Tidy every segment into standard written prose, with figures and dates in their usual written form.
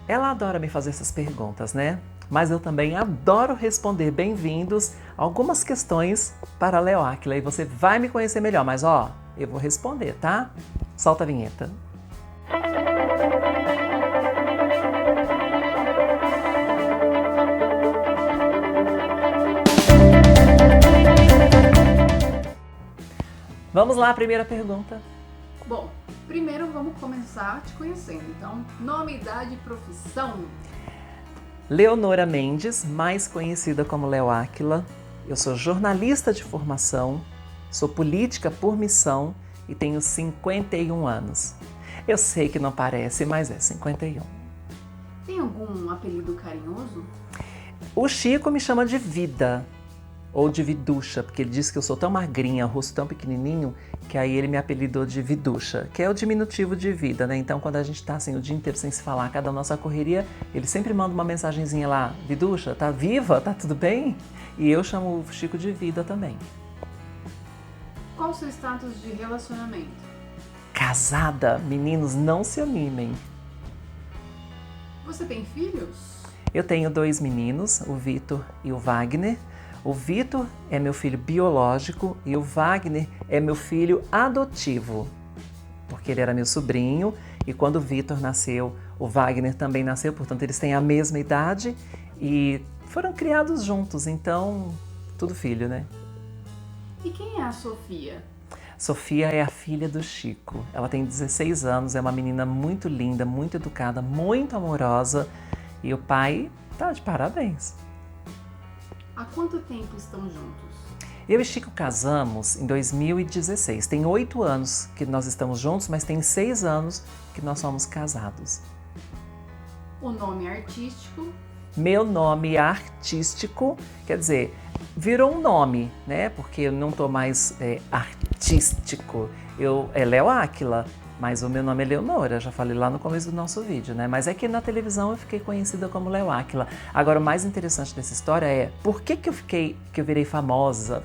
Ela adora me fazer essas perguntas, né? Mas eu também adoro responder bem-vindos algumas questões para Léo Áquila e você vai me conhecer melhor, mas ó, eu vou responder, tá? Solta a vinheta. Vamos lá, primeira pergunta. Bom, primeiro vamos começar te conhecendo. Então, nome, idade e profissão. Leonora Mendes, mais conhecida como Léo Áquila. Eu sou jornalista de formação, sou política por missão e tenho 51 anos. Eu sei que não parece, mas é 51. Tem algum apelido carinhoso? O Chico me chama de Vida, ou de Viducha, porque ele disse que eu sou tão magrinha, rosto tão pequenininho, que aí ele me apelidou de Viducha, que é o diminutivo de vida, né? Então, quando a gente tá assim o dia inteiro sem se falar, cada nossa correria, ele sempre manda uma mensagenzinha lá: Viducha, tá viva? Tá tudo bem? E eu chamo o Chico de Vida também. Qual o seu status de relacionamento? Casada, meninos, não se animem. Você tem filhos? Eu tenho 2 meninos, o Vitor e o Wagner. O Vitor é meu filho biológico e o Wagner é meu filho adotivo, porque ele era meu sobrinho e quando o Vitor nasceu, o Wagner também nasceu, portanto eles têm a mesma idade e foram criados juntos, então tudo filho, né? E quem é a Sofia? Sofia é a filha do Chico, ela tem 16 anos, é uma menina muito linda, muito educada, muito amorosa e o pai tá de parabéns. Há quanto tempo estão juntos? Eu e Chico casamos em 2016. Tem 8 anos que nós estamos juntos, mas tem 6 anos que nós somos casados. O nome artístico? Meu nome artístico, quer dizer, virou um nome, né? Porque eu não tô mais artístico. É Léo Áquila, mas o meu nome é Leonora, já falei lá no começo do nosso vídeo, né? Mas é que na televisão eu fiquei conhecida como Léo Áquila. Agora, o mais interessante dessa história é por que eu virei famosa?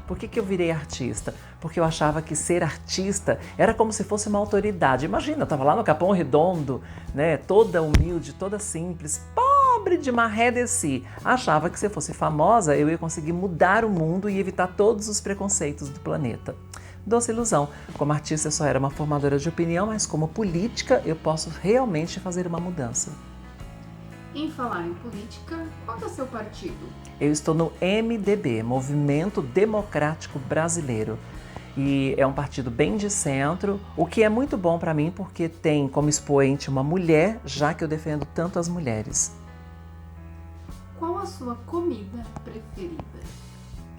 Por que eu virei artista? Porque eu achava que ser artista era como se fosse uma autoridade. Imagina, eu tava lá no Capão Redondo, né? Toda humilde, toda simples, pobre de maré de si. Achava que se eu fosse famosa, eu ia conseguir mudar o mundo e evitar todos os preconceitos do planeta. Doce ilusão. Como artista eu só era uma formadora de opinião, mas como política eu posso realmente fazer uma mudança. Em falar em política, qual é o seu partido? Eu estou no MDB, Movimento Democrático Brasileiro. E é um partido bem de centro, o que é muito bom para mim porque tem como expoente uma mulher, já que eu defendo tanto as mulheres. Qual a sua comida preferida?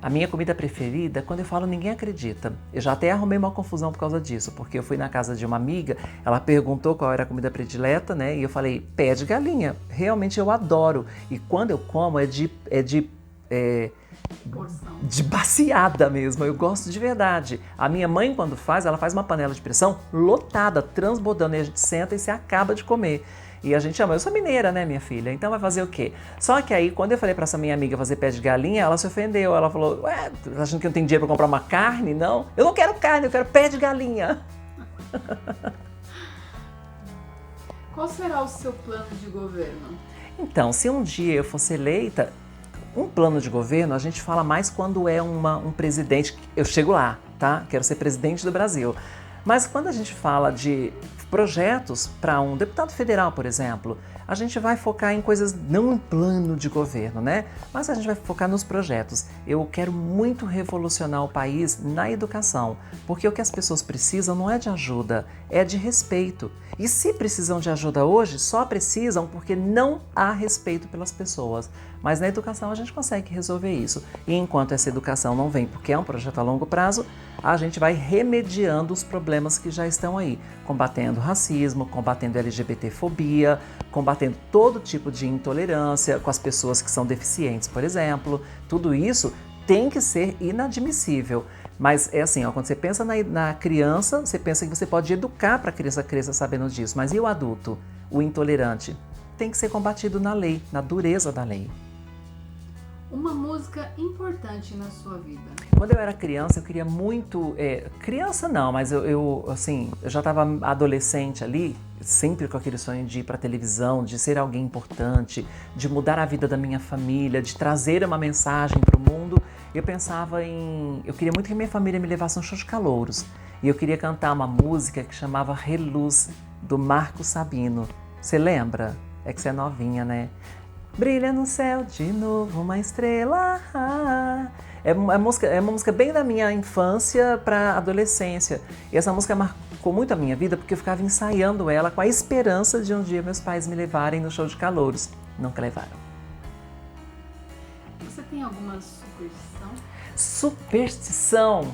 A minha comida preferida, quando eu falo, ninguém acredita. Eu já até arrumei uma confusão por causa disso, porque eu fui na casa de uma amiga, ela perguntou qual era a comida predileta, né? E eu falei, pé de galinha. Realmente eu adoro. E quando eu como Porção. de baciada mesmo, eu gosto de verdade. A minha mãe, quando faz, ela faz uma panela de pressão lotada, transbordando, e a gente senta e se acaba de comer. E a gente ama. Eu sou mineira, né, minha filha? Então vai fazer o quê? Só que aí, quando eu falei pra essa minha amiga fazer pé de galinha, ela se ofendeu. Ela falou, ué, tá achando que eu não tenho dinheiro pra comprar uma carne? Não. Eu não quero carne, eu quero pé de galinha. Qual será o seu plano de governo? Então, se um dia eu fosse eleita, um plano de governo, a gente fala mais quando é um presidente. Eu chego lá, tá? Quero ser presidente do Brasil. Mas quando a gente fala de projetos para um deputado federal, por exemplo, a gente vai focar em coisas, não em plano de governo, né? Mas a gente vai focar nos projetos. Eu quero muito revolucionar o país na educação, porque o que as pessoas precisam não é de ajuda, é de respeito. E se precisam de ajuda hoje, só precisam porque não há respeito pelas pessoas. Mas na educação a gente consegue resolver isso. E enquanto essa educação não vem, porque é um projeto a longo prazo, a gente vai remediando os problemas que já estão aí, combatendo racismo, combatendo LGBTfobia, combatendo todo tipo de intolerância com as pessoas que são deficientes, por exemplo. Tudo isso tem que ser inadmissível. Mas é assim, ó, quando você pensa na criança, você pensa que você pode educar para a criança crescer sabendo disso. Mas e o adulto, o intolerante? Tem que ser combatido na lei, na dureza da lei. Uma música importante na sua vida. Quando eu era criança, eu queria muito... criança não, mas assim, eu já estava adolescente ali, sempre com aquele sonho de ir para a televisão, de ser alguém importante, de mudar a vida da minha família, de trazer uma mensagem para o mundo. Eu pensava em... Eu queria muito que minha família me levasse a um show de calouros. E eu queria cantar uma música que chamava Reluz, do Marco Sabino. Você lembra? É que você é novinha, né? Brilha no céu de novo uma estrela. É uma música bem da minha infância para adolescência. E essa música marcou muito a minha vida porque eu ficava ensaiando ela com a esperança de um dia meus pais me levarem no show de calouros. Nunca levaram. Você tem alguma superstição? Superstição?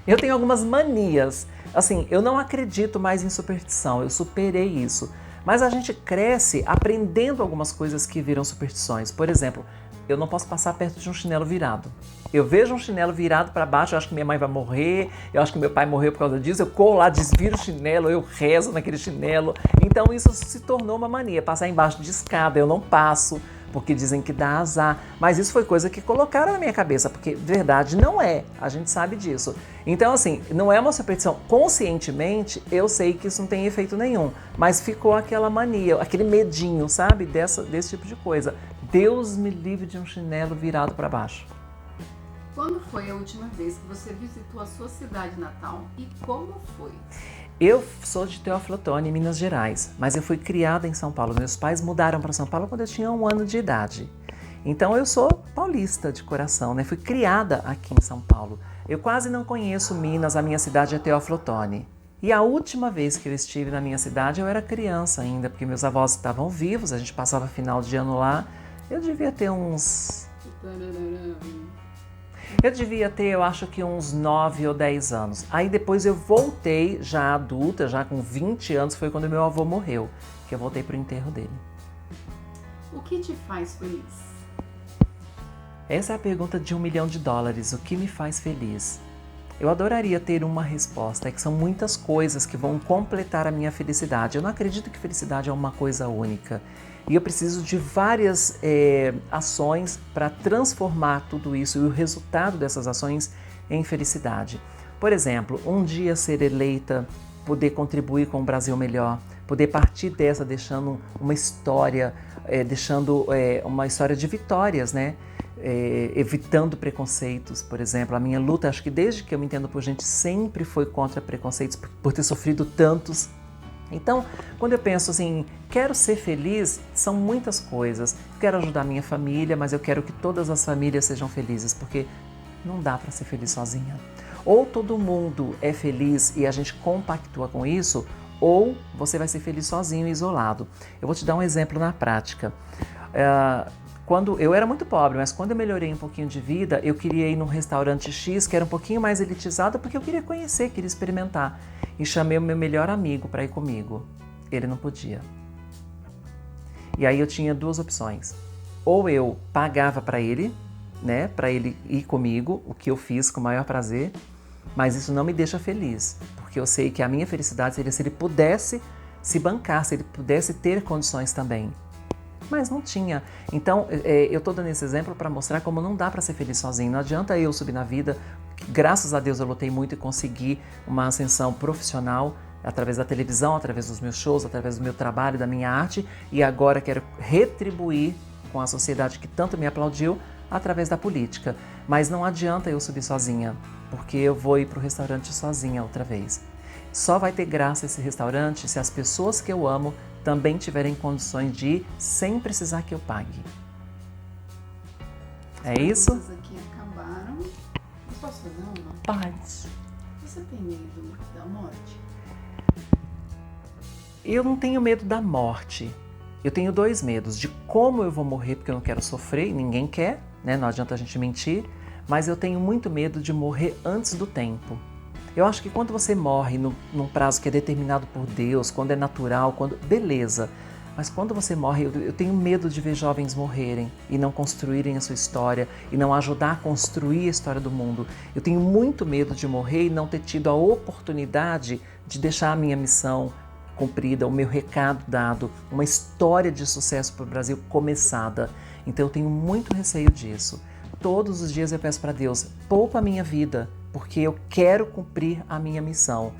Eu tenho algumas manias. Assim, eu não acredito mais em superstição, eu superei isso. Mas a gente cresce aprendendo algumas coisas que viram superstições. Por exemplo, eu não posso passar perto de um chinelo virado. Eu vejo um chinelo virado para baixo, eu acho que minha mãe vai morrer, eu acho que meu pai morreu por causa disso, eu corro lá, desviro o chinelo, eu rezo naquele chinelo. Então isso se tornou uma mania, passar embaixo de escada, eu não passo, porque dizem que dá azar. Mas isso foi coisa que colocaram na minha cabeça, porque verdade não é, a gente sabe disso. Então assim, não é uma superstição. Conscientemente, eu sei que isso não tem efeito nenhum, mas ficou aquela mania, aquele medinho, sabe, desse tipo de coisa. Deus me livre de um chinelo virado para baixo. Quando foi a última vez que você visitou a sua cidade natal e como foi? Eu sou de Teófilo Otoni, Minas Gerais, mas eu fui criada em São Paulo. Meus pais mudaram para São Paulo quando eu tinha 1 ano de idade. Então eu sou paulista de coração, né? Fui criada aqui em São Paulo. Eu quase não conheço Minas, a minha cidade é Teófilo Otoni. E a última vez que eu estive na minha cidade eu era criança ainda, porque meus avós estavam vivos, a gente passava final de ano lá. Eu devia ter eu acho que uns 9 ou 10 anos. Aí depois eu voltei, já adulta, já com 20 anos, foi quando meu avô morreu, que eu voltei pro enterro dele. O que te faz feliz? Essa é a pergunta de $1 milhão. O que me faz feliz? Eu adoraria ter uma resposta, é que são muitas coisas que vão completar a minha felicidade. Eu não acredito que felicidade é uma coisa única. E eu preciso de várias ações para transformar tudo isso e o resultado dessas ações em felicidade. Por exemplo, um dia ser eleita, poder contribuir com um Brasil melhor, poder partir dessa deixando uma história, uma história de vitórias, né? Evitando preconceitos, por exemplo. A minha luta, acho que desde que eu me entendo por gente, sempre foi contra preconceitos, por ter sofrido tantos. Então, quando eu penso assim, quero ser feliz, são muitas coisas. Quero ajudar minha família, mas eu quero que todas as famílias sejam felizes, porque não dá para ser feliz sozinha. Ou todo mundo é feliz e a gente compactua com isso, ou você vai ser feliz sozinho e isolado. Eu vou te dar um exemplo na prática. Quando eu era muito pobre, mas quando eu melhorei um pouquinho de vida, eu queria ir num restaurante X, que era um pouquinho mais elitizado, porque eu queria conhecer, queria experimentar. E chamei o meu melhor amigo para ir comigo. Ele não podia. E aí eu tinha 2 opções. Ou eu pagava para ele, né, para ele ir comigo, o que eu fiz com o maior prazer, mas isso não me deixa feliz, porque eu sei que a minha felicidade seria se ele pudesse se bancar, se ele pudesse ter condições também. Mas não tinha. Então, eu estou dando esse exemplo para mostrar como não dá para ser feliz sozinho. Não adianta eu subir na vida. Graças a Deus eu lutei muito e consegui uma ascensão profissional através da televisão, através dos meus shows, através do meu trabalho, da minha arte. E agora quero retribuir com a sociedade que tanto me aplaudiu através da política. Mas não adianta eu subir sozinha, porque eu vou ir para o restaurante sozinha outra vez. Só vai ter graça esse restaurante se as pessoas que eu amo também tiverem condições de ir sem precisar que eu pague. É isso? As perguntas aqui acabaram. Eu posso fazer uma? Pode. Você tem medo da morte? Eu não tenho medo da morte. Eu tenho 2 medos. De como eu vou morrer, porque eu não quero sofrer, e ninguém quer, né? Não adianta a gente mentir. Mas eu tenho muito medo de morrer antes do tempo. Eu acho que quando você morre num prazo que é determinado por Deus, quando é natural, beleza. Mas quando você morre, eu tenho medo de ver jovens morrerem e não construírem a sua história e não ajudar a construir a história do mundo. Eu tenho muito medo de morrer e não ter tido a oportunidade de deixar a minha missão cumprida, o meu recado dado, uma história de sucesso para o Brasil começada. Então eu tenho muito receio disso. Todos os dias eu peço para Deus, poupa a minha vida, porque eu quero cumprir a minha missão.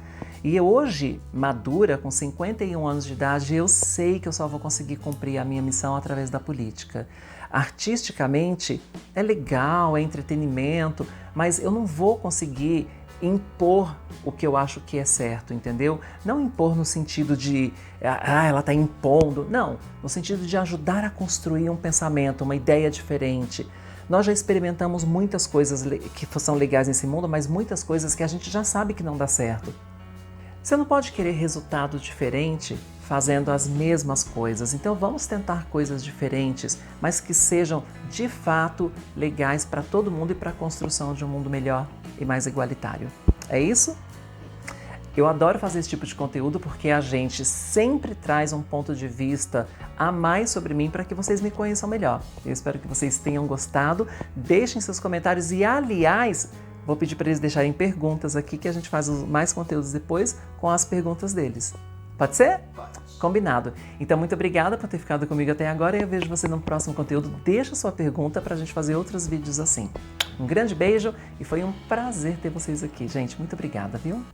E hoje, madura, com 51 anos de idade, eu sei que eu só vou conseguir cumprir a minha missão através da política. Artisticamente, é legal, é entretenimento, mas eu não vou conseguir impor o que eu acho que é certo, entendeu? Não impor no sentido de, ela está impondo, não, no sentido de ajudar a construir um pensamento, uma ideia diferente. Nós já experimentamos muitas coisas que são legais nesse mundo, mas muitas coisas que a gente já sabe que não dá certo. Você não pode querer resultado diferente fazendo as mesmas coisas. Então vamos tentar coisas diferentes, mas que sejam de fato legais para todo mundo e para a construção de um mundo melhor e mais igualitário. É isso? Eu adoro fazer esse tipo de conteúdo porque a gente sempre traz um ponto de vista a mais sobre mim para que vocês me conheçam melhor. Eu espero que vocês tenham gostado. Deixem seus comentários e, aliás, vou pedir para eles deixarem perguntas aqui que a gente faz mais conteúdos depois com as perguntas deles. Pode ser? Pode. Combinado. Então, muito obrigada por ter ficado comigo até agora e eu vejo você no próximo conteúdo. Deixa sua pergunta para a gente fazer outros vídeos assim. Um grande beijo e foi um prazer ter vocês aqui, gente. Muito obrigada, viu?